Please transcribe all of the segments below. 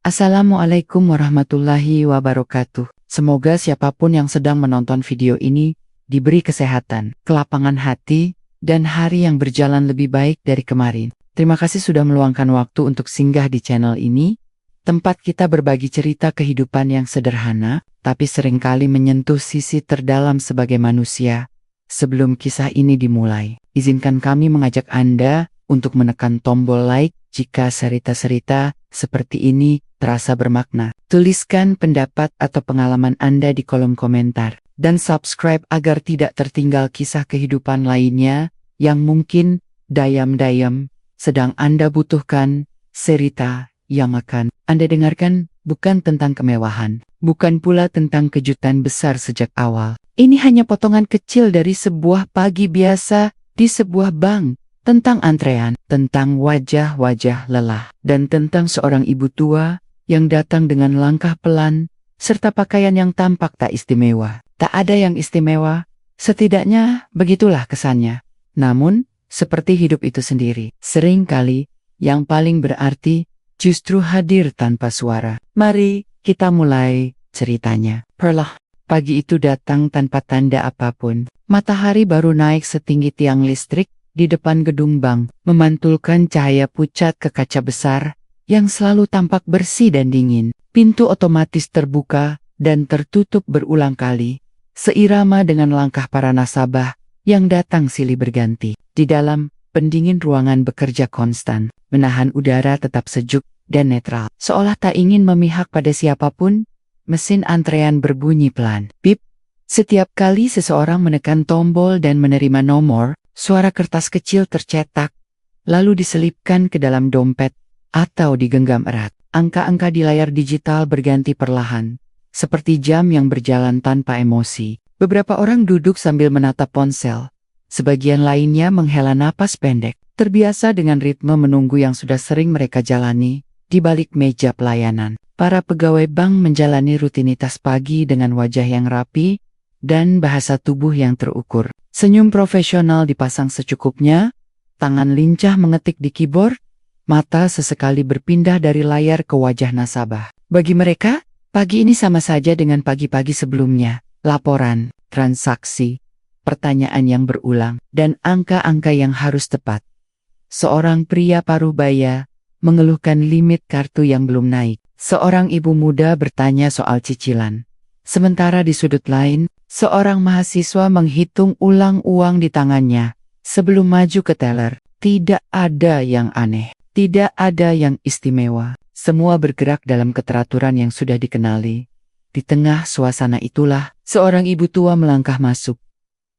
Assalamualaikum warahmatullahi wabarakatuh. Semoga siapapun yang sedang menonton video ini diberi kesehatan, kelapangan hati, dan hari yang berjalan lebih baik dari kemarin. Terima kasih sudah meluangkan waktu untuk singgah di channel ini, tempat kita berbagi cerita kehidupan yang sederhana, tapi seringkali menyentuh sisi terdalam sebagai manusia. Sebelum kisah ini dimulai, izinkan kami mengajak Anda untuk menekan tombol like jika cerita-cerita seperti ini terasa bermakna. Tuliskan pendapat atau pengalaman Anda di kolom komentar, dan subscribe agar tidak tertinggal kisah kehidupan lainnya yang mungkin dayam-dayam sedang Anda butuhkan. Cerita yang akan Anda dengarkan bukan tentang kemewahan, bukan pula tentang kejutan besar sejak awal. Ini hanya potongan kecil dari sebuah pagi biasa di sebuah bank, tentang antrean, tentang wajah-wajah lelah, dan tentang seorang ibu tua yang datang dengan langkah pelan, serta pakaian yang tampak tak istimewa. Tak ada yang istimewa, setidaknya begitulah kesannya. Namun, seperti hidup itu sendiri, seringkali yang paling berarti justru hadir tanpa suara. Mari kita mulai ceritanya. Perlah, pagi itu datang tanpa tanda apapun. Matahari baru naik setinggi tiang listrik di depan gedung bank, memantulkan cahaya pucat ke kaca besar yang selalu tampak bersih dan dingin. Pintu otomatis terbuka dan tertutup berulang kali, seirama dengan langkah para nasabah yang datang silih berganti. Di dalam, pendingin ruangan bekerja konstan, menahan udara tetap sejuk dan netral. Seolah tak ingin memihak pada siapapun, mesin antrean berbunyi pelan. Pip. Setiap kali seseorang menekan tombol dan menerima nomor, suara kertas kecil tercetak, lalu diselipkan ke dalam dompet atau digenggam erat. Angka-angka di layar digital berganti perlahan, seperti jam yang berjalan tanpa emosi. Beberapa orang duduk sambil menatap ponsel. Sebagian lainnya menghela napas pendek, terbiasa dengan ritme menunggu yang sudah sering mereka jalani di balik meja pelayanan. Para pegawai bank menjalani rutinitas pagi dengan wajah yang rapi dan bahasa tubuh yang terukur. Senyum profesional dipasang secukupnya, tangan lincah mengetik di keyboard, mata sesekali berpindah dari layar ke wajah nasabah. Bagi mereka, pagi ini sama saja dengan pagi-pagi sebelumnya. Laporan, transaksi, pertanyaan yang berulang, dan angka-angka yang harus tepat. Seorang pria paruh baya mengeluhkan limit kartu yang belum naik. Seorang ibu muda bertanya soal cicilan. Sementara di sudut lain, seorang mahasiswa menghitung ulang uang di tangannya sebelum maju ke teller. Tidak ada yang aneh, tidak ada yang istimewa. Semua bergerak dalam keteraturan yang sudah dikenali. Di tengah suasana itulah, seorang ibu tua melangkah masuk.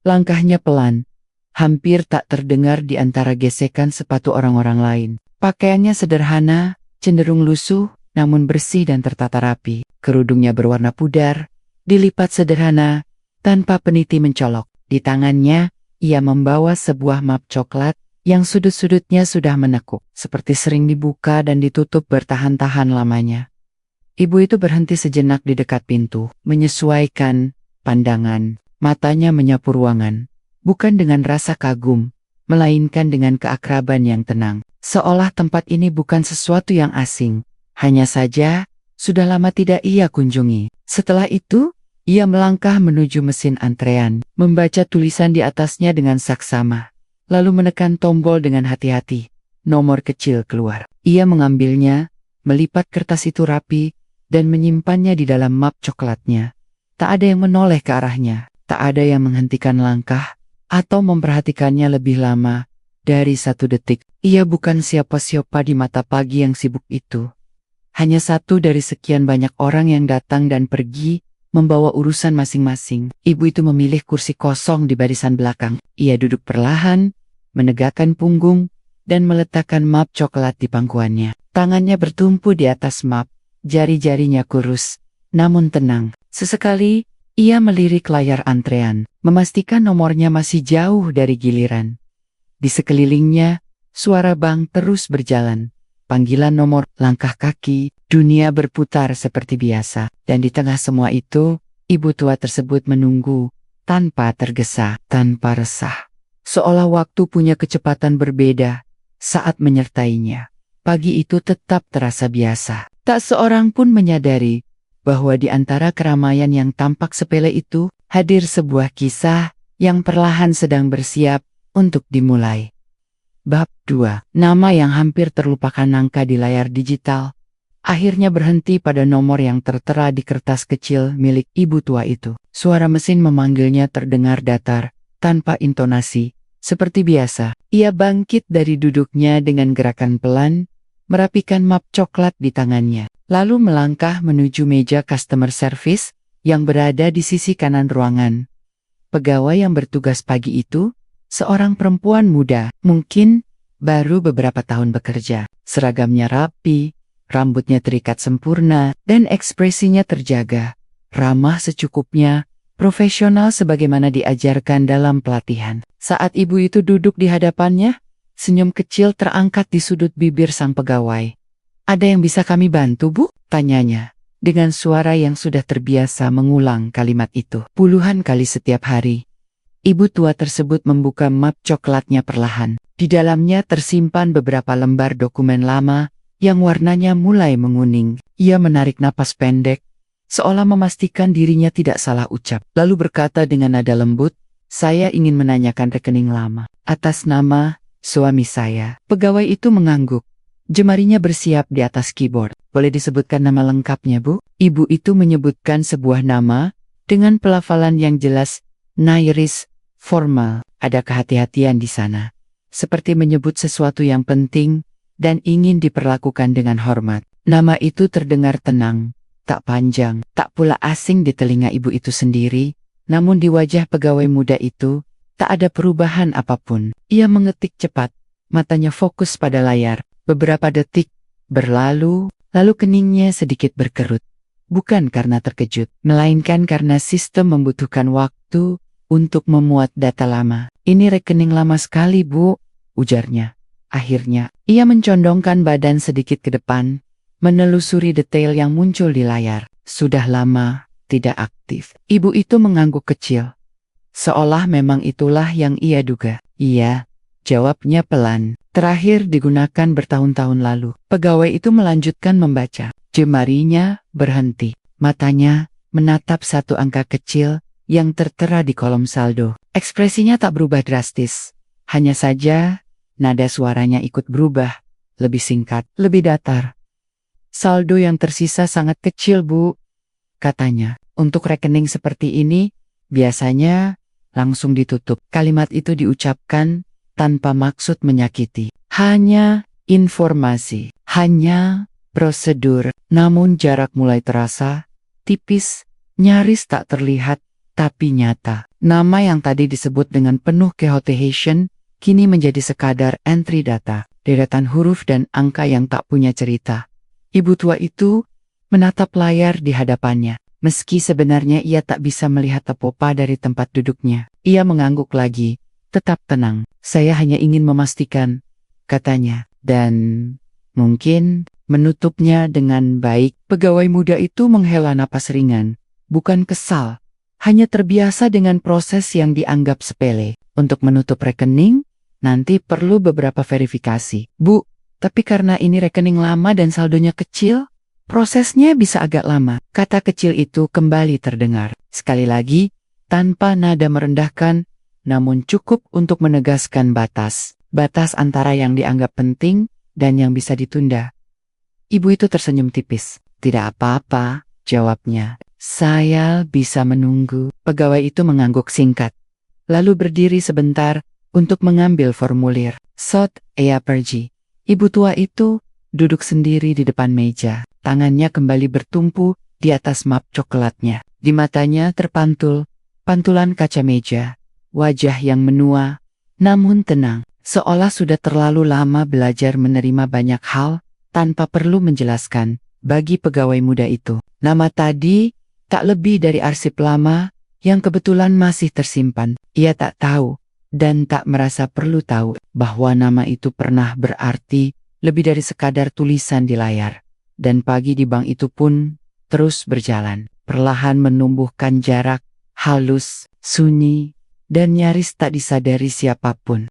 Langkahnya pelan, hampir tak terdengar di antara gesekan sepatu orang-orang lain. Pakaiannya sederhana, cenderung lusuh, namun bersih dan tertata rapi. Kerudungnya berwarna pudar, dilipat sederhana, tanpa peniti mencolok. Di tangannya, ia membawa sebuah map coklat yang sudut-sudutnya sudah menekuk, seperti sering dibuka dan ditutup bertahan-tahan lamanya. Ibu itu berhenti sejenak di dekat pintu, menyesuaikan pandangan. Matanya menyapu ruangan, bukan dengan rasa kagum, melainkan dengan keakraban yang tenang. Seolah tempat ini bukan sesuatu yang asing, hanya saja sudah lama tidak ia kunjungi. Setelah itu, ia melangkah menuju mesin antrean, membaca tulisan di atasnya dengan saksama, lalu menekan tombol dengan hati-hati. Nomor kecil keluar. Ia mengambilnya, melipat kertas itu rapi, dan menyimpannya di dalam map coklatnya. Tak ada yang menoleh ke arahnya, tak ada yang menghentikan langkah, atau memperhatikannya lebih lama dari 1 detik. Ia bukan siapa-siapa di mata pagi yang sibuk itu. Hanya satu dari sekian banyak orang yang datang dan pergi, membawa urusan masing-masing. Ibu itu memilih kursi kosong di barisan belakang. Ia duduk perlahan, menegakkan punggung, dan meletakkan map coklat di pangkuannya. Tangannya bertumpu di atas map, jari-jarinya kurus, namun tenang. Sesekali, ia melirik layar antrean, memastikan nomornya masih jauh dari giliran. Di sekelilingnya, suara bank terus berjalan. Panggilan nomor, langkah kaki, dunia berputar seperti biasa. Dan di tengah semua itu, ibu tua tersebut menunggu, tanpa tergesa, tanpa resah. Seolah waktu punya kecepatan berbeda saat menyertainya. Pagi itu tetap terasa biasa. Tak seorang pun menyadari bahwa di antara keramaian yang tampak sepele itu hadir sebuah kisah yang perlahan sedang bersiap untuk dimulai. Bab 2. Nama yang hampir terlupakan angka di layar digital akhirnya berhenti pada nomor yang tertera di kertas kecil milik ibu tua itu. Suara mesin memanggilnya terdengar datar, tanpa intonasi. Seperti biasa, ia bangkit dari duduknya dengan gerakan pelan, merapikan map coklat di tangannya. Lalu melangkah menuju meja customer service yang berada di sisi kanan ruangan. Pegawai yang bertugas pagi itu, seorang perempuan muda, mungkin baru beberapa tahun bekerja. Seragamnya rapi, rambutnya terikat sempurna, dan ekspresinya terjaga, ramah secukupnya, profesional sebagaimana diajarkan dalam pelatihan. Saat ibu itu duduk di hadapannya, senyum kecil terangkat di sudut bibir sang pegawai. "Ada yang bisa kami bantu, Bu?" tanyanya, dengan suara yang sudah terbiasa mengulang kalimat itu puluhan kali setiap hari. Ibu tua tersebut membuka map coklatnya perlahan. Di dalamnya tersimpan beberapa lembar dokumen lama yang warnanya mulai menguning. Ia menarik napas pendek, seolah memastikan dirinya tidak salah ucap. Lalu berkata dengan nada lembut, "Saya ingin menanyakan rekening lama atas nama suami saya." Pegawai itu mengangguk. Jemarinya bersiap di atas keyboard. "Boleh disebutkan nama lengkapnya, Bu?" Ibu itu menyebutkan sebuah nama dengan pelafalan yang jelas, nairis, formal. Ada kehati-hatian di sana. Seperti menyebut sesuatu yang penting dan ingin diperlakukan dengan hormat. Nama itu terdengar tenang, tak panjang, tak pula asing di telinga ibu itu sendiri, namun di wajah pegawai muda itu, tak ada perubahan apapun. Ia mengetik cepat, matanya fokus pada layar. Beberapa detik berlalu, lalu keningnya sedikit berkerut. Bukan karena terkejut, melainkan karena sistem membutuhkan waktu untuk memuat data lama. "Ini rekening lama sekali, Bu," ujarnya. Akhirnya, ia mencondongkan badan sedikit ke depan, menelusuri detail yang muncul di layar. "Sudah lama tidak aktif." Ibu itu mengangguk kecil, seolah memang itulah yang ia duga. "Iya," jawabnya pelan. "Terakhir digunakan bertahun-tahun lalu." Pegawai itu melanjutkan membaca. Jemarinya berhenti. Matanya menatap satu angka kecil yang tertera di kolom saldo. Ekspresinya tak berubah drastis. Hanya saja nada suaranya ikut berubah, lebih singkat, lebih datar. "Saldo yang tersisa sangat kecil, Bu," katanya. "Untuk rekening seperti ini, biasanya langsung ditutup." Kalimat itu diucapkan tanpa maksud menyakiti. Hanya informasi, hanya prosedur. Namun jarak mulai terasa, tipis, nyaris tak terlihat, tapi nyata. Nama yang tadi disebut dengan penuh kehati-hatian, kini menjadi sekadar entry data, deretan huruf dan angka yang tak punya cerita. Ibu tua itu menatap layar di hadapannya. Meski sebenarnya ia tak bisa melihat apa-apa dari tempat duduknya. Ia mengangguk lagi, tetap tenang. "Saya hanya ingin memastikan," katanya, dan mungkin menutupnya dengan baik. Pegawai muda itu menghela napas ringan, bukan kesal, hanya terbiasa dengan proses yang dianggap sepele. "Untuk menutup rekening, nanti perlu beberapa verifikasi, Bu. Tapi karena ini rekening lama dan saldonya kecil, prosesnya bisa agak lama." Kata kecil itu kembali terdengar. Sekali lagi, tanpa nada merendahkan, namun cukup untuk menegaskan batas. Batas antara yang dianggap penting dan yang bisa ditunda. Ibu itu tersenyum tipis. "Tidak apa-apa," jawabnya. "Saya bisa menunggu." Pegawai itu mengangguk singkat, lalu berdiri sebentar untuk mengambil formulir. "Sot, Ea pergi." Ibu tua itu duduk sendiri di depan meja. Tangannya kembali bertumpu di atas map coklatnya. Di matanya terpantul pantulan kaca meja. Wajah yang menua, namun tenang. Seolah sudah terlalu lama belajar menerima banyak hal, tanpa perlu menjelaskan. Bagi pegawai muda itu, nama tadi tak lebih dari arsip lama yang kebetulan masih tersimpan. Ia tak tahu dan tak merasa perlu tahu bahwa nama itu pernah berarti lebih dari sekadar tulisan di layar. Dan pagi di bank itu pun terus berjalan, perlahan menumbuhkan jarak, halus, sunyi, dan nyaris tak disadari siapapun.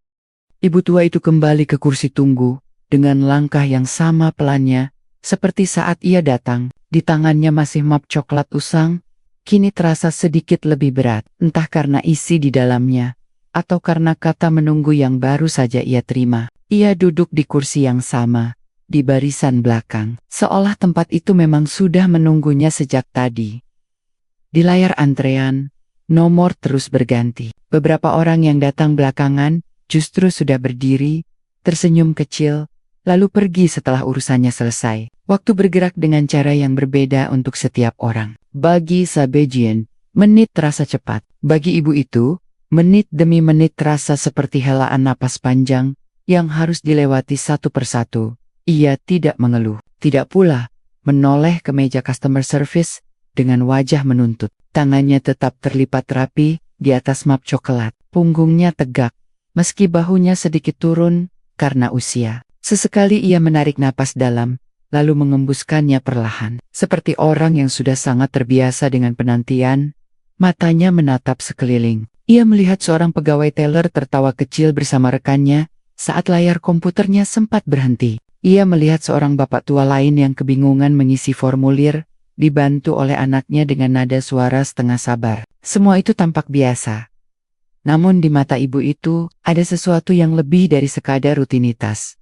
Ibu tua itu kembali ke kursi tunggu dengan langkah yang sama pelannya, Seperti saat ia datang, di tangannya masih map coklat usang, kini terasa sedikit lebih berat, entah karena isi di dalamnya, atau karena kata menunggu yang baru saja ia terima. Ia duduk di kursi yang sama, di barisan belakang, seolah tempat itu memang sudah menunggunya sejak tadi. Di layar antrean, nomor terus berganti. Beberapa orang yang datang belakangan justru sudah berdiri, tersenyum kecil, lalu pergi setelah urusannya selesai. Waktu bergerak dengan cara yang berbeda untuk setiap orang. Bagi Sabejian, menit terasa cepat. Bagi ibu itu, menit demi menit terasa seperti helaan napas panjang yang harus dilewati satu persatu. Ia tidak mengeluh, tidak pula menoleh ke meja customer service dengan wajah menuntut. Tangannya tetap terlipat rapi di atas map coklat. Punggungnya tegak, meski bahunya sedikit turun karena usia. Sesekali ia menarik napas dalam, lalu mengembuskannya perlahan. Seperti orang yang sudah sangat terbiasa dengan penantian, matanya menatap sekeliling. Ia melihat seorang pegawai teller tertawa kecil bersama rekannya saat layar komputernya sempat berhenti. Ia melihat seorang bapak tua lain yang kebingungan mengisi formulir, dibantu oleh anaknya dengan nada suara setengah sabar. Semua itu tampak biasa. Namun di mata ibu itu, ada sesuatu yang lebih dari sekadar rutinitas.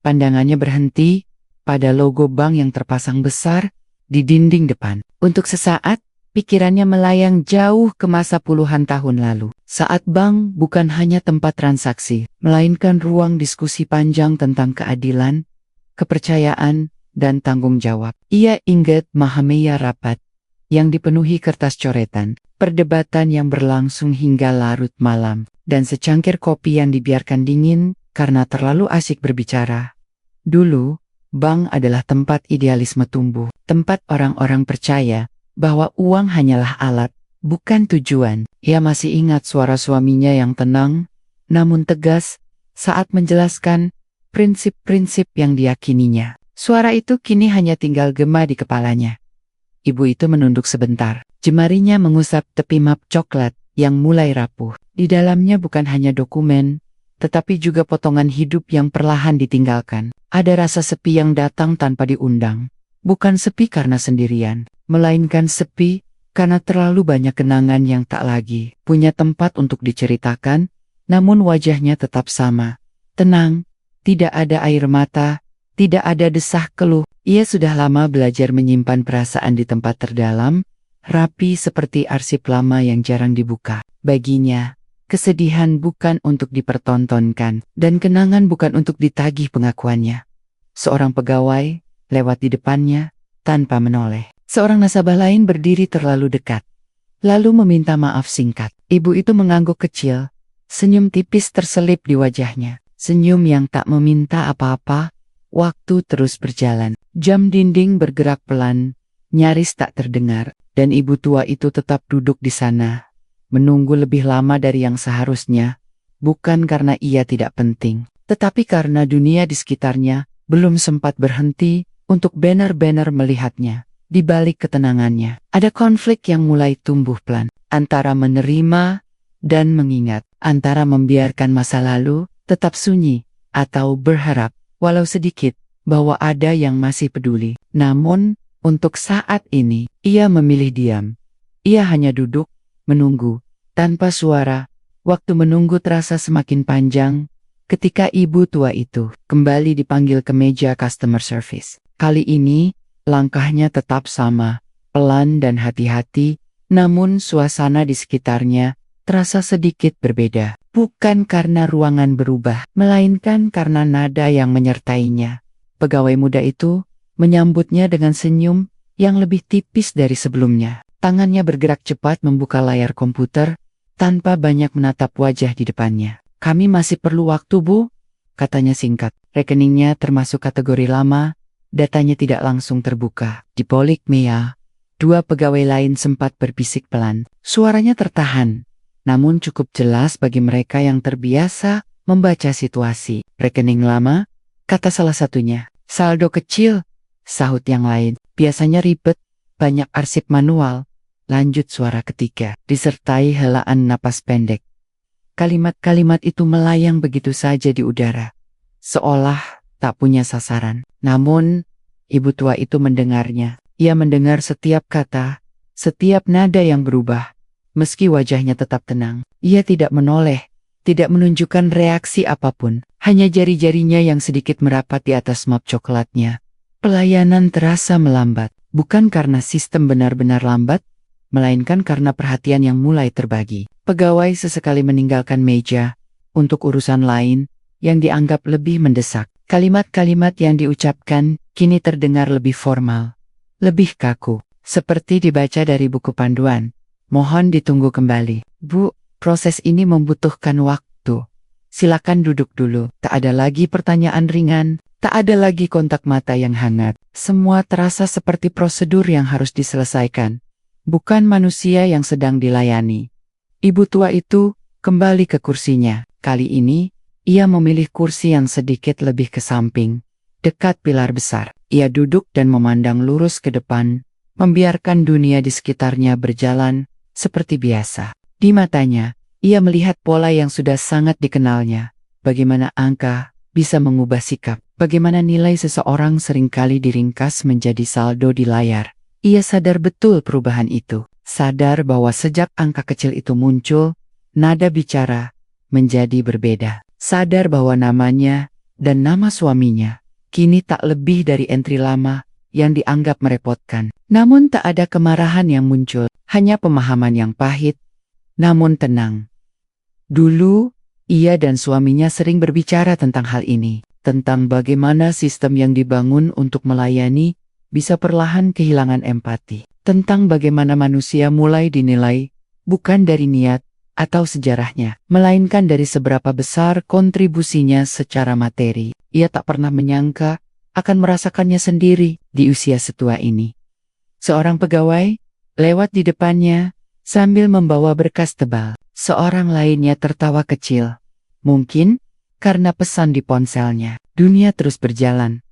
Pandangannya berhenti pada logo bank yang terpasang besar di dinding depan. Untuk sesaat, pikirannya melayang jauh ke masa puluhan tahun lalu. Saat bank bukan hanya tempat transaksi, melainkan ruang diskusi panjang tentang keadilan, kepercayaan, dan tanggung jawab. Ia ingat Mahameya rapat yang dipenuhi kertas coretan, perdebatan yang berlangsung hingga larut malam, dan secangkir kopi yang dibiarkan dingin karena terlalu asik berbicara. Dulu, bank adalah tempat idealisme tumbuh, tempat orang-orang percaya bahwa uang hanyalah alat, bukan tujuan. Ia masih ingat suara suaminya yang tenang, namun tegas, saat menjelaskan prinsip-prinsip yang diyakininya. Suara itu kini hanya tinggal gema di kepalanya. Ibu itu menunduk sebentar, jemarinya mengusap tepi map coklat yang mulai rapuh. Di dalamnya bukan hanya dokumen, tetapi juga potongan hidup yang perlahan ditinggalkan. Ada rasa sepi yang datang tanpa diundang. Bukan sepi karena sendirian, melainkan sepi karena terlalu banyak kenangan yang tak lagi punya tempat untuk diceritakan, namun wajahnya tetap sama. Tenang, tidak ada air mata, tidak ada desah keluh. Ia sudah lama belajar menyimpan perasaan di tempat terdalam, rapi seperti arsip lama yang jarang dibuka. Baginya, kesedihan bukan untuk dipertontonkan, dan kenangan bukan untuk ditagih pengakuannya. Seorang pegawai lewat di depannya tanpa menoleh. Seorang nasabah lain berdiri terlalu dekat, lalu meminta maaf singkat. Ibu itu mengangguk kecil, senyum tipis terselip di wajahnya. Senyum yang tak meminta apa-apa. Waktu terus berjalan. Jam dinding bergerak pelan, nyaris tak terdengar, dan ibu tua itu tetap duduk di sana, menunggu lebih lama dari yang seharusnya, bukan karena ia tidak penting, tetapi karena dunia di sekitarnya belum sempat berhenti untuk benar-benar melihatnya. Di balik ketenangannya, ada konflik yang mulai tumbuh pelan, antara menerima dan mengingat, antara membiarkan masa lalu tetap sunyi, atau berharap, walau sedikit, bahwa ada yang masih peduli. Namun, untuk saat ini, ia memilih diam. Ia hanya duduk, menunggu, tanpa suara. Waktu menunggu terasa semakin panjang, ketika ibu tua itu kembali dipanggil ke meja customer service. Kali ini, langkahnya tetap sama, pelan dan hati-hati, namun suasana di sekitarnya terasa sedikit berbeda. Bukan karena ruangan berubah, melainkan karena nada yang menyertainya. Pegawai muda itu menyambutnya dengan senyum yang lebih tipis dari sebelumnya. Tangannya bergerak cepat membuka layar komputer, tanpa banyak menatap wajah di depannya. "Kami masih perlu waktu, Bu," katanya singkat. Rekeningnya termasuk kategori lama, datanya tidak langsung terbuka. Di balik Mea, dua pegawai lain sempat berbisik pelan. Suaranya tertahan, namun cukup jelas bagi mereka yang terbiasa membaca situasi. "Rekening lama," kata salah satunya. "Saldo kecil," sahut yang lain. "Biasanya ribet, banyak arsip manual," lanjut suara ketiga, disertai helaan napas pendek. Kalimat-kalimat itu melayang begitu saja di udara, seolah tak punya sasaran. Namun, Ibu tua itu mendengarnya. Ia mendengar setiap kata, setiap nada yang berubah. Meski wajahnya tetap tenang, ia tidak menoleh, tidak menunjukkan reaksi apapun. Hanya jari-jarinya yang sedikit merapat di atas map coklatnya. Pelayanan terasa melambat, bukan karena sistem benar-benar lambat, melainkan karena perhatian yang mulai terbagi. Pegawai sesekali meninggalkan meja untuk urusan lain yang dianggap lebih mendesak. Kalimat-kalimat yang diucapkan kini terdengar lebih formal, lebih kaku, seperti dibaca dari buku panduan. Mohon ditunggu kembali. Bu, proses ini membutuhkan waktu. Silakan duduk dulu. Tak ada lagi pertanyaan ringan, tak ada lagi kontak mata yang hangat. Semua terasa seperti prosedur yang harus diselesaikan, bukan manusia yang sedang dilayani. Ibu tua itu kembali ke kursinya. Kali ini, ia memilih kursi yang sedikit lebih ke samping, dekat pilar besar. Ia duduk dan memandang lurus ke depan, membiarkan dunia di sekitarnya berjalan seperti biasa. Di matanya, ia melihat pola yang sudah sangat dikenalnya. Bagaimana angka bisa mengubah sikap, bagaimana nilai seseorang seringkali diringkas menjadi saldo di layar. Ia sadar betul perubahan itu, sadar bahwa sejak angka kecil itu muncul, nada bicara menjadi berbeda. Sadar bahwa namanya dan nama suaminya kini tak lebih dari entry lama yang dianggap merepotkan. Namun tak ada kemarahan yang muncul, hanya pemahaman yang pahit, namun tenang. Dulu, ia dan suaminya sering berbicara tentang hal ini, tentang bagaimana sistem yang dibangun untuk melayani bisa perlahan kehilangan empati, tentang bagaimana manusia mulai dinilai bukan dari niat atau sejarahnya, melainkan dari seberapa besar kontribusinya secara materi. Ia tak pernah menyangka akan merasakannya sendiri di usia setua ini. Seorang pegawai lewat di depannya sambil membawa berkas tebal. Seorang lainnya tertawa kecil. Mungkin karena pesan di ponselnya. Dunia terus berjalan,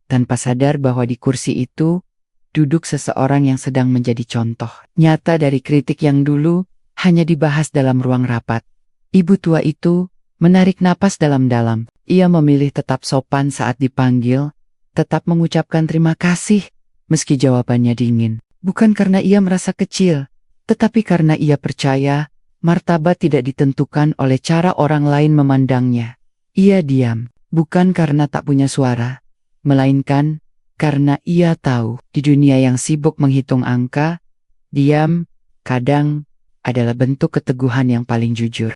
tanpa sadar bahwa di kursi itu duduk seseorang yang sedang menjadi contoh nyata dari kritik yang dulu hanya dibahas dalam ruang rapat. Ibu tua itu menarik napas dalam-dalam. Ia memilih tetap sopan saat dipanggil, tetap mengucapkan terima kasih, meski jawabannya dingin. Bukan karena ia merasa kecil, tetapi karena ia percaya martabat tidak ditentukan oleh cara orang lain memandangnya. Ia diam, bukan karena tak punya suara, melainkan karena ia tahu di dunia yang sibuk menghitung angka, diam kadang adalah bentuk keteguhan yang paling jujur.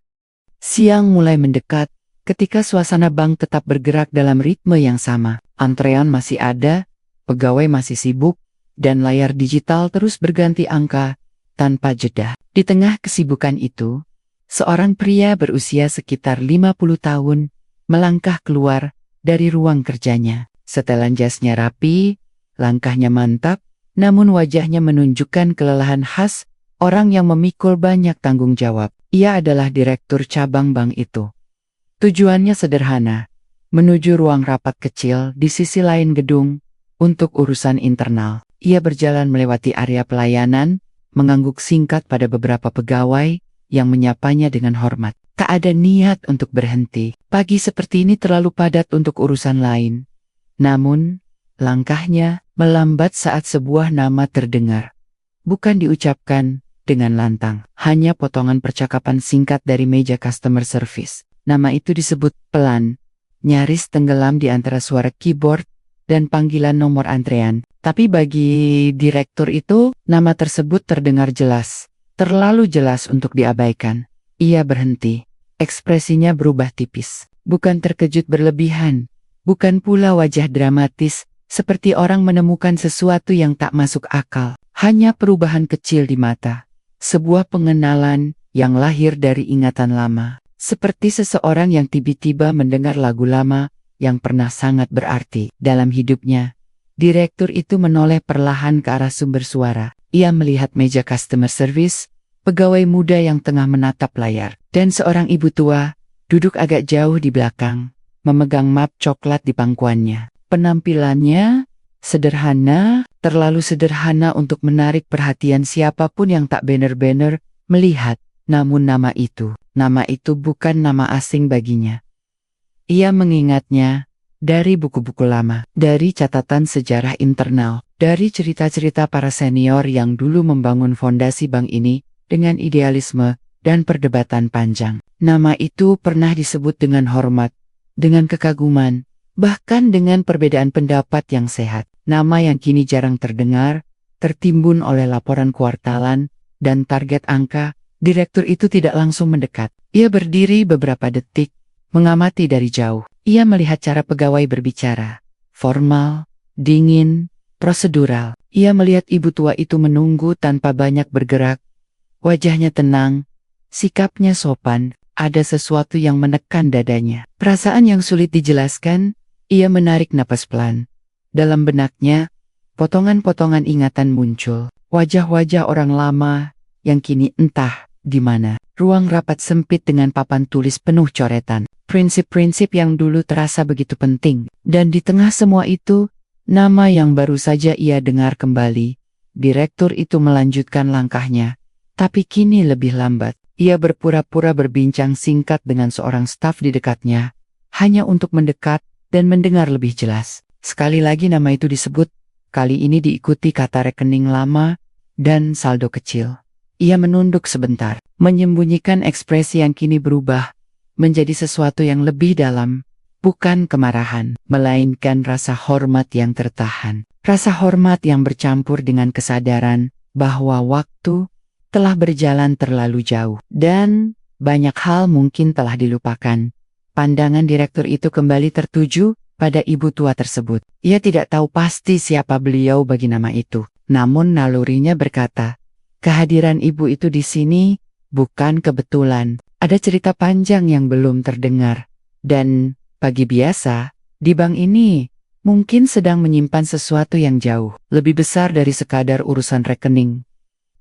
Siang mulai mendekat, ketika suasana bank tetap bergerak dalam ritme yang sama. Antrean masih ada, pegawai masih sibuk, dan layar digital terus berganti angka tanpa jeda. Di tengah kesibukan itu, seorang pria berusia sekitar 50 tahun melangkah keluar dari ruang kerjanya. Setelan jasnya rapi, langkahnya mantap, namun wajahnya menunjukkan kelelahan khas orang yang memikul banyak tanggung jawab. Ia adalah direktur cabang bank itu. Tujuannya sederhana, menuju ruang rapat kecil di sisi lain gedung untuk urusan internal. Ia berjalan melewati area pelayanan, mengangguk singkat pada beberapa pegawai yang menyapanya dengan hormat. Tak ada niat untuk berhenti. Pagi seperti ini terlalu padat untuk urusan lain. Namun, langkahnya melambat saat sebuah nama terdengar. Bukan diucapkan dengan lantang, hanya potongan percakapan singkat dari meja customer service. Nama itu disebut pelan, nyaris tenggelam di antara suara keyboard dan panggilan nomor antrean. Tapi bagi direktur itu, nama tersebut terdengar jelas, terlalu jelas untuk diabaikan. Ia berhenti, ekspresinya berubah tipis. Bukan terkejut berlebihan, bukan pula wajah dramatis, seperti orang menemukan sesuatu yang tak masuk akal. Hanya perubahan kecil di mata. Sebuah pengenalan yang lahir dari ingatan lama. Seperti seseorang yang tiba-tiba mendengar lagu lama yang pernah sangat berarti dalam hidupnya. Direktur itu menoleh perlahan ke arah sumber suara. Ia melihat meja customer service, pegawai muda yang tengah menatap layar, dan seorang ibu tua duduk agak jauh di belakang, memegang map coklat di pangkuannya. Penampilannya sederhana, terlalu sederhana untuk menarik perhatian siapapun yang tak benar-benar melihat. Namun nama itu bukan nama asing baginya. Ia mengingatnya Dari buku-buku lama, dari catatan sejarah internal, dari cerita-cerita para senior yang dulu membangun fondasi bank ini dengan idealisme dan perdebatan panjang. Nama itu pernah disebut dengan hormat, dengan kekaguman, bahkan dengan perbedaan pendapat yang sehat. Nama yang kini jarang terdengar, tertimbun oleh laporan kuartalan dan target angka. Direktur itu tidak langsung mendekat. Ia berdiri beberapa detik, mengamati dari jauh. Ia melihat cara pegawai berbicara. Formal, dingin, prosedural. Ia melihat ibu tua itu menunggu tanpa banyak bergerak. Wajahnya tenang, sikapnya sopan, ada sesuatu yang menekan dadanya. Perasaan yang sulit dijelaskan, ia menarik napas pelan. Dalam benaknya, potongan-potongan ingatan muncul. Wajah-wajah orang lama yang kini entah di mana. Ruang rapat sempit dengan papan tulis penuh coretan. Prinsip-prinsip yang dulu terasa begitu penting. Dan di tengah semua itu, nama yang baru saja ia dengar kembali. Direktur itu melanjutkan langkahnya. Tapi kini lebih lambat. Ia berpura-pura berbincang singkat dengan seorang staf di dekatnya. Hanya untuk mendekat dan mendengar lebih jelas. Sekali lagi nama itu disebut. Kali ini diikuti kata rekening lama dan saldo kecil. Ia menunduk sebentar, menyembunyikan ekspresi yang kini berubah menjadi sesuatu yang lebih dalam, bukan kemarahan, melainkan rasa hormat yang tertahan. Rasa hormat yang bercampur dengan kesadaran bahwa waktu telah berjalan terlalu jauh dan banyak hal mungkin telah dilupakan. Pandangan direktur itu kembali tertuju pada ibu tua tersebut. Ia tidak tahu pasti siapa beliau bagi nama itu, namun nalurinya berkata, kehadiran ibu itu di sini bukan kebetulan. Ada cerita panjang yang belum terdengar. Dan pagi biasa, di bank ini mungkin sedang menyimpan sesuatu yang jauh, lebih besar dari sekadar urusan rekening.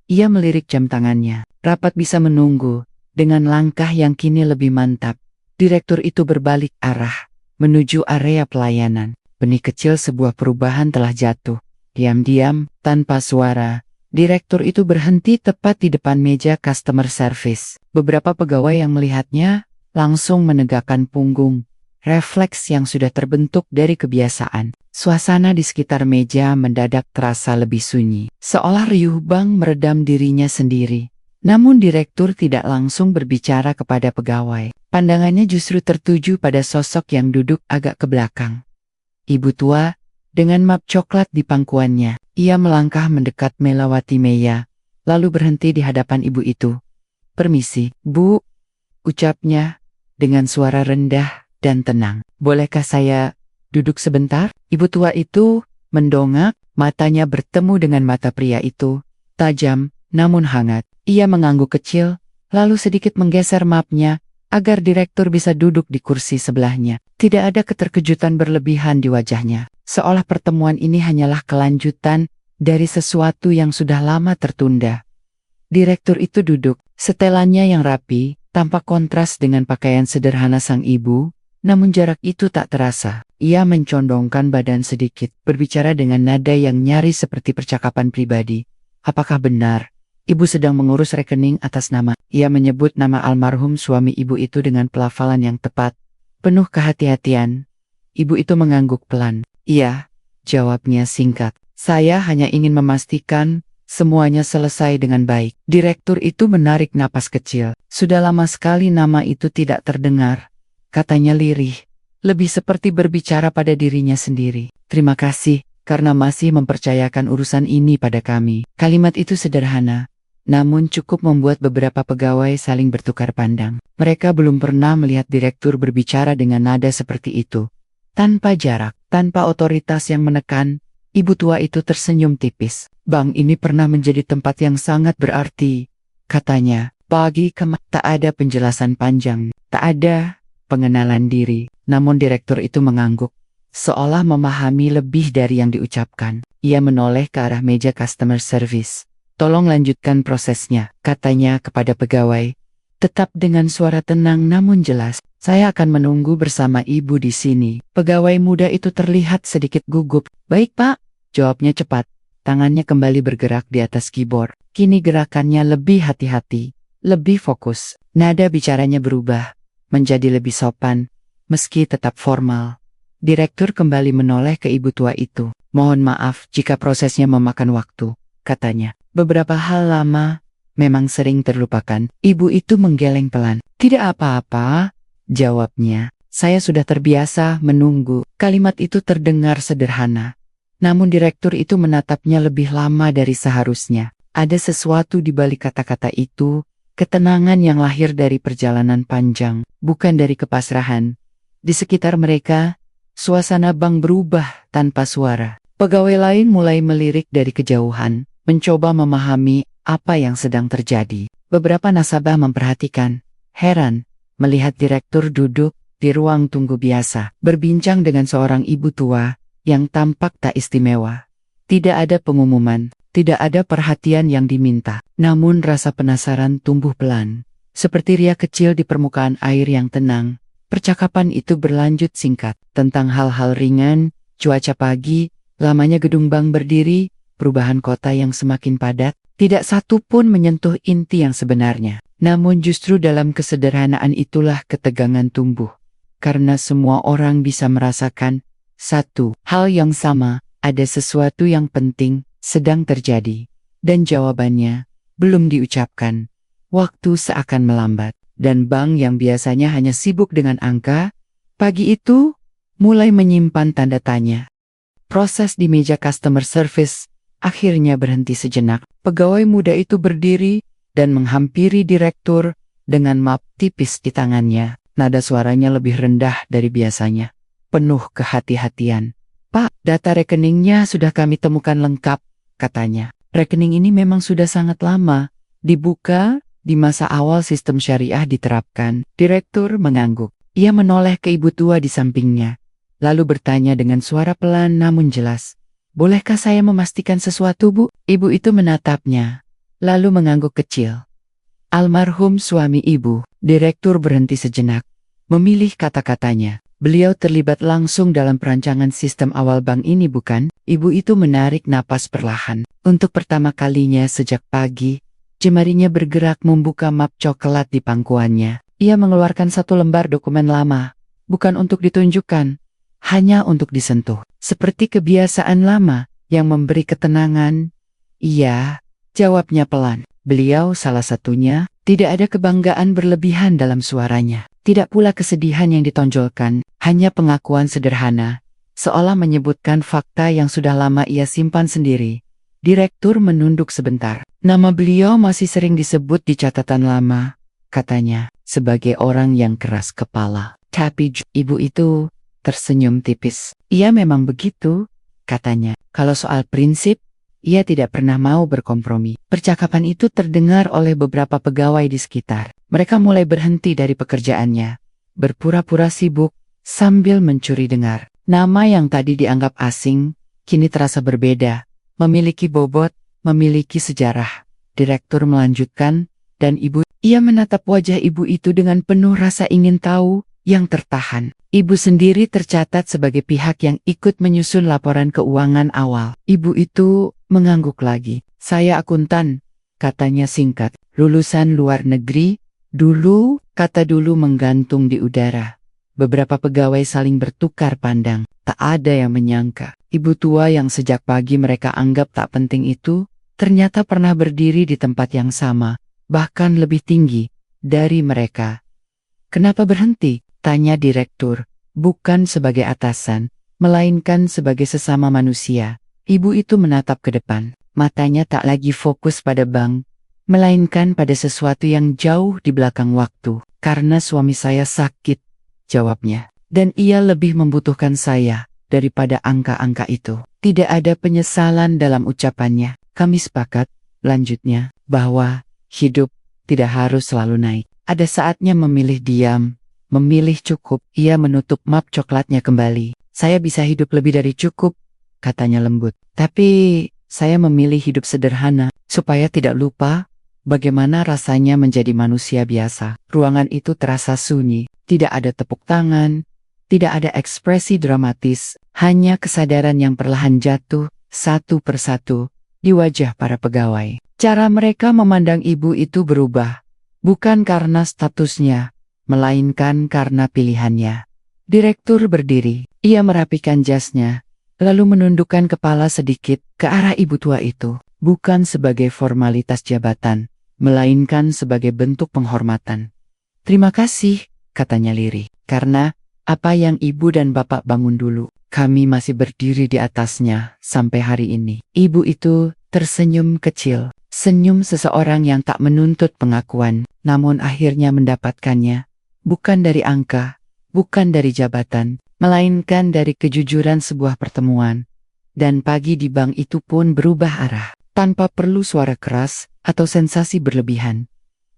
Ia melirik jam tangannya. Rapat bisa menunggu. Dengan langkah yang kini lebih mantap, direktur itu berbalik arah, menuju area pelayanan. Benih kecil sebuah perubahan telah jatuh. Diam-diam, tanpa suara, direktur itu berhenti tepat di depan meja customer service. Beberapa pegawai yang melihatnya langsung menegakkan punggung. Refleks yang sudah terbentuk dari kebiasaan. Suasana di sekitar meja mendadak terasa lebih sunyi. Seolah riuh bank meredam dirinya sendiri. Namun direktur tidak langsung berbicara kepada pegawai. Pandangannya justru tertuju pada sosok yang duduk agak ke belakang. Ibu tua, dengan map coklat di pangkuannya. Ia melangkah mendekat melewati meja, lalu berhenti di hadapan ibu itu. Permisi, Bu, ucapnya dengan suara rendah dan tenang. Bolehkah saya duduk sebentar? Ibu tua itu mendongak, matanya bertemu dengan mata pria itu, tajam namun hangat. Ia mengangguk kecil, lalu sedikit menggeser mapnya agar direktur bisa duduk di kursi sebelahnya. Tidak ada keterkejutan berlebihan di wajahnya. Seolah pertemuan ini hanyalah kelanjutan dari sesuatu yang sudah lama tertunda. Direktur itu duduk, setelannya yang rapi, tampak kontras dengan pakaian sederhana sang ibu, namun jarak itu tak terasa. Ia mencondongkan badan sedikit, berbicara dengan nada yang nyaris seperti percakapan pribadi. Apakah benar? Ibu sedang mengurus rekening atas nama. Ia menyebut nama almarhum suami ibu itu dengan pelafalan yang tepat, penuh kehati-hatian. Ibu itu mengangguk pelan. Iya, jawabnya singkat. Saya hanya ingin memastikan semuanya selesai dengan baik. Direktur itu menarik napas kecil. Sudah lama sekali nama itu tidak terdengar. Katanya lirih, lebih seperti berbicara pada dirinya sendiri. Terima kasih, karena masih mempercayakan urusan ini pada kami. Kalimat itu sederhana, namun cukup membuat beberapa pegawai saling bertukar pandang. Mereka belum pernah melihat direktur berbicara dengan nada seperti itu. Tanpa jarak, tanpa otoritas yang menekan, ibu tua itu tersenyum tipis. Bank ini pernah menjadi tempat yang sangat berarti, katanya. Pagi tak ada penjelasan panjang, tak ada pengenalan diri. Namun direktur itu mengangguk, seolah memahami lebih dari yang diucapkan. Ia menoleh ke arah meja customer service. Tolong lanjutkan prosesnya, katanya kepada pegawai. Tetap dengan suara tenang namun jelas. Saya akan menunggu bersama ibu di sini. Pegawai muda itu terlihat sedikit gugup. Baik Pak, jawabnya cepat. Tangannya kembali bergerak di atas keyboard. Kini gerakannya lebih hati-hati, lebih fokus. Nada bicaranya berubah, menjadi lebih sopan, meski tetap formal. Direktur kembali menoleh ke ibu tua itu. Mohon maaf jika prosesnya memakan waktu, katanya. Beberapa hal lama memang sering terlupakan. Ibu itu menggeleng pelan. Tidak apa-apa, jawabnya. Saya sudah terbiasa menunggu. Kalimat itu terdengar sederhana. Namun direktur itu menatapnya lebih lama dari seharusnya. Ada sesuatu di balik kata-kata itu, ketenangan yang lahir dari perjalanan panjang, bukan dari kepasrahan. Di sekitar mereka, suasana bank berubah tanpa suara. Pegawai lain mulai melirik dari kejauhan, mencoba memahami apa yang sedang terjadi. Beberapa nasabah memperhatikan, heran, melihat direktur duduk di ruang tunggu biasa, berbincang dengan seorang ibu tua yang tampak tak istimewa. Tidak ada pengumuman, tidak ada perhatian yang diminta, namun rasa penasaran tumbuh pelan. Seperti riak kecil di permukaan air yang tenang, percakapan itu berlanjut singkat, tentang hal-hal ringan, cuaca pagi, lamanya gedung bank berdiri, perubahan kota yang semakin padat. Tidak satu pun menyentuh inti yang sebenarnya. Namun justru dalam kesederhanaan itulah ketegangan tumbuh. Karena semua orang bisa merasakan satu hal yang sama, ada sesuatu yang penting sedang terjadi. Dan jawabannya belum diucapkan. Waktu seakan melambat. Dan bank yang biasanya hanya sibuk dengan angka, pagi itu mulai menyimpan tanda tanya. Proses di meja customer service akhirnya berhenti sejenak. Pegawai muda itu berdiri dan menghampiri direktur dengan map tipis di tangannya. Nada suaranya lebih rendah dari biasanya. Penuh kehati-hatian. Pak, data rekeningnya sudah kami temukan lengkap, katanya. Rekening ini memang sudah sangat lama dibuka di masa awal sistem syariah diterapkan. Direktur mengangguk. Ia menoleh ke ibu tua di sampingnya. Lalu bertanya dengan suara pelan namun jelas. Bolehkah saya memastikan sesuatu, Bu? Ibu itu menatapnya, lalu mengangguk kecil. Almarhum suami ibu. Direktur berhenti sejenak, memilih kata-katanya. Beliau terlibat langsung dalam perancangan sistem awal bank ini, bukan? Ibu itu menarik napas perlahan. Untuk pertama kalinya sejak pagi, jemarinya bergerak membuka map coklat di pangkuannya. Ia mengeluarkan satu lembar dokumen lama, bukan untuk ditunjukkan, hanya untuk disentuh. Seperti kebiasaan lama yang memberi ketenangan. Iya, jawabnya pelan. Beliau salah satunya. Tidak ada kebanggaan berlebihan dalam suaranya. Tidak pula kesedihan yang ditonjolkan, hanya pengakuan sederhana, seolah menyebutkan fakta yang sudah lama ia simpan sendiri. Direktur menunduk sebentar. Nama beliau masih sering disebut di catatan lama, katanya, sebagai orang yang keras kepala. Tapi ibu itu tersenyum tipis. Ia memang begitu, katanya. Kalau soal prinsip, ia tidak pernah mau berkompromi. Percakapan itu terdengar oleh beberapa pegawai di sekitar. Mereka mulai berhenti dari pekerjaannya, berpura-pura sibuk, sambil mencuri dengar. Nama yang tadi dianggap asing, kini terasa berbeda, memiliki bobot, memiliki sejarah. Direktur melanjutkan, dan ia menatap wajah ibu itu dengan penuh rasa ingin tahu, yang tertahan. Ibu sendiri tercatat sebagai pihak yang ikut menyusun laporan keuangan awal. Ibu itu mengangguk lagi. Saya akuntan, katanya singkat. Lulusan luar negeri, dulu, kata dulu menggantung di udara. Beberapa pegawai saling bertukar pandang. Tak ada yang menyangka. Ibu tua yang sejak pagi mereka anggap tak penting itu, ternyata pernah berdiri di tempat yang sama, bahkan lebih tinggi dari mereka. Kenapa berhenti? Tanya direktur, bukan sebagai atasan, melainkan sebagai sesama manusia. Ibu itu menatap ke depan, matanya tak lagi fokus pada bank, melainkan pada sesuatu yang jauh di belakang waktu. Karena suami saya sakit, jawabnya, dan ia lebih membutuhkan saya daripada angka-angka itu. Tidak ada penyesalan dalam ucapannya. Kami sepakat, lanjutnya, bahwa hidup tidak harus selalu naik. Ada saatnya memilih diam, memilih cukup. Ia menutup map coklatnya kembali. Saya bisa hidup lebih dari cukup, katanya lembut. Tapi saya memilih hidup sederhana, supaya tidak lupa bagaimana rasanya menjadi manusia biasa. Ruangan itu terasa sunyi, tidak ada tepuk tangan, tidak ada ekspresi dramatis, hanya kesadaran yang perlahan jatuh, satu persatu, di wajah para pegawai. Cara mereka memandang ibu itu berubah, bukan karena statusnya, melainkan karena pilihannya. Direktur berdiri. Ia merapikan jasnya, lalu menundukkan kepala sedikit ke arah ibu tua itu. Bukan sebagai formalitas jabatan, melainkan sebagai bentuk penghormatan. "Terima kasih," katanya lirih. "Karena apa yang ibu dan bapak bangun dulu, kami masih berdiri di atasnya sampai hari ini." Ibu itu tersenyum kecil. Senyum seseorang yang tak menuntut pengakuan, namun akhirnya mendapatkannya. Bukan dari angka, bukan dari jabatan, melainkan dari kejujuran sebuah pertemuan. Dan pagi di bank itu pun berubah arah, tanpa perlu suara keras atau sensasi berlebihan.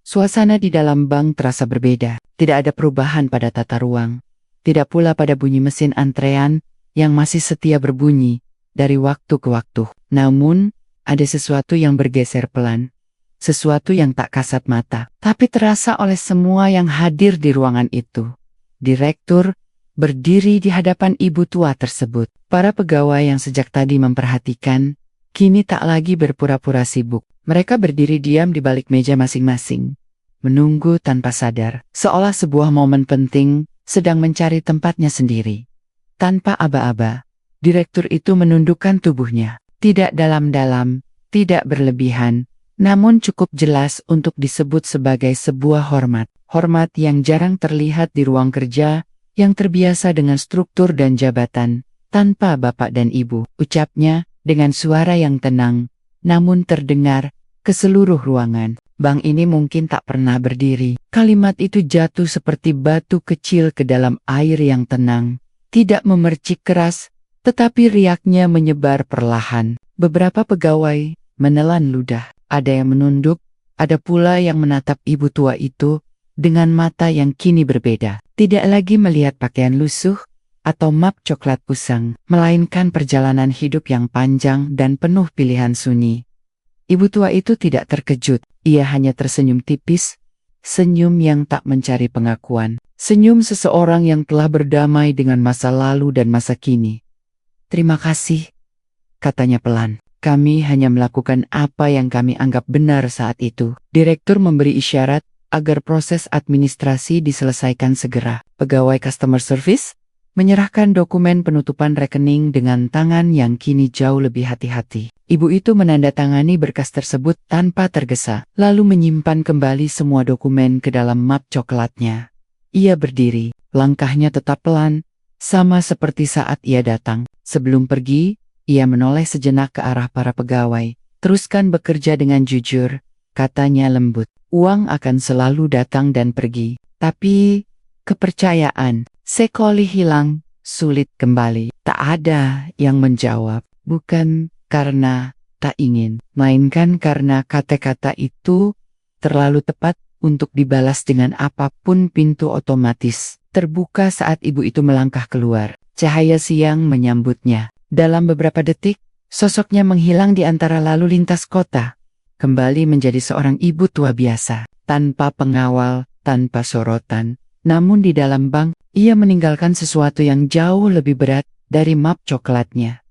Suasana di dalam bank terasa berbeda. Tidak ada perubahan pada tata ruang. Tidak pula pada bunyi mesin antrean yang masih setia berbunyi dari waktu ke waktu. Namun, ada sesuatu yang bergeser pelan. Sesuatu yang tak kasat mata, tapi terasa oleh semua yang hadir di ruangan itu. Direktur berdiri di hadapan ibu tua tersebut. Para pegawai yang sejak tadi memperhatikan, kini tak lagi berpura-pura sibuk. Mereka berdiri diam di balik meja masing-masing, menunggu tanpa sadar, seolah sebuah momen penting sedang mencari tempatnya sendiri. Tanpa aba-aba, direktur itu menundukkan tubuhnya. Tidak dalam-dalam, tidak berlebihan, namun cukup jelas untuk disebut sebagai sebuah hormat. Hormat yang jarang terlihat di ruang kerja, yang terbiasa dengan struktur dan jabatan, tanpa bapak dan ibu. Ucapnya dengan suara yang tenang, namun terdengar ke seluruh ruangan. "Bank ini mungkin tak pernah berdiri." Kalimat itu jatuh seperti batu kecil ke dalam air yang tenang, tidak memercik keras, tetapi riaknya menyebar perlahan. Beberapa pegawai menelan ludah. Ada yang menunduk, ada pula yang menatap ibu tua itu dengan mata yang kini berbeda. Tidak lagi melihat pakaian lusuh atau map coklat usang, melainkan perjalanan hidup yang panjang dan penuh pilihan sunyi. Ibu tua itu tidak terkejut, ia hanya tersenyum tipis, senyum yang tak mencari pengakuan. Senyum seseorang yang telah berdamai dengan masa lalu dan masa kini. "Terima kasih," katanya pelan. "Kami hanya melakukan apa yang kami anggap benar saat itu." Direktur memberi isyarat agar proses administrasi diselesaikan segera. Pegawai customer service menyerahkan dokumen penutupan rekening dengan tangan yang kini jauh lebih hati-hati. Ibu itu menandatangani berkas tersebut tanpa tergesa, lalu menyimpan kembali semua dokumen ke dalam map coklatnya. Ia berdiri, langkahnya tetap pelan, sama seperti saat ia datang. Sebelum pergi, ia menoleh sejenak ke arah para pegawai. "Teruskan bekerja dengan jujur," katanya lembut. "Uang akan selalu datang dan pergi, tapi kepercayaan sekali hilang, sulit kembali." Tak ada yang menjawab, bukan karena tak ingin, melainkan karena kata-kata itu terlalu tepat untuk dibalas dengan apapun. Pintu otomatis terbuka saat ibu itu melangkah keluar. Cahaya siang menyambutnya. Dalam beberapa detik, sosoknya menghilang di antara lalu lintas kota. Kembali menjadi seorang ibu tua biasa, tanpa pengawal, tanpa sorotan. Namun di dalam bank, ia meninggalkan sesuatu yang jauh lebih berat dari map coklatnya.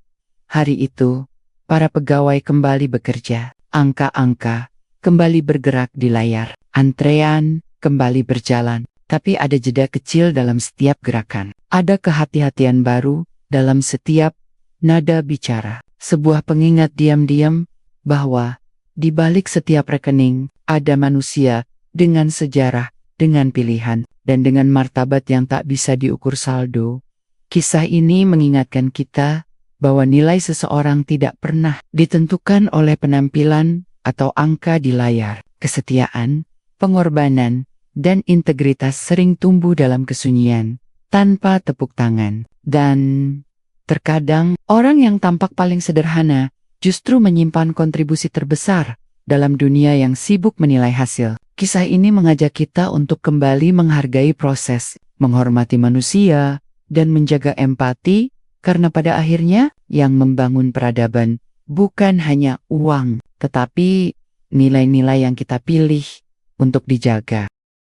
Hari itu, para pegawai kembali bekerja. Angka-angka kembali bergerak di layar. Antrean kembali berjalan. Tapi ada jeda kecil dalam setiap gerakan. Ada kehati-hatian baru dalam setiap nada bicara. Sebuah pengingat diam-diam bahwa di balik setiap rekening ada manusia dengan sejarah, dengan pilihan, dan dengan martabat yang tak bisa diukur saldo. Kisah ini mengingatkan kita bahwa nilai seseorang tidak pernah ditentukan oleh penampilan atau angka di layar. Kesetiaan, pengorbanan, dan integritas sering tumbuh dalam kesunyian, tanpa tepuk tangan. Dan terkadang, orang yang tampak paling sederhana justru menyimpan kontribusi terbesar dalam dunia yang sibuk menilai hasil. Kisah ini mengajak kita untuk kembali menghargai proses, menghormati manusia, dan menjaga empati, karena pada akhirnya yang membangun peradaban bukan hanya uang, tetapi nilai-nilai yang kita pilih untuk dijaga.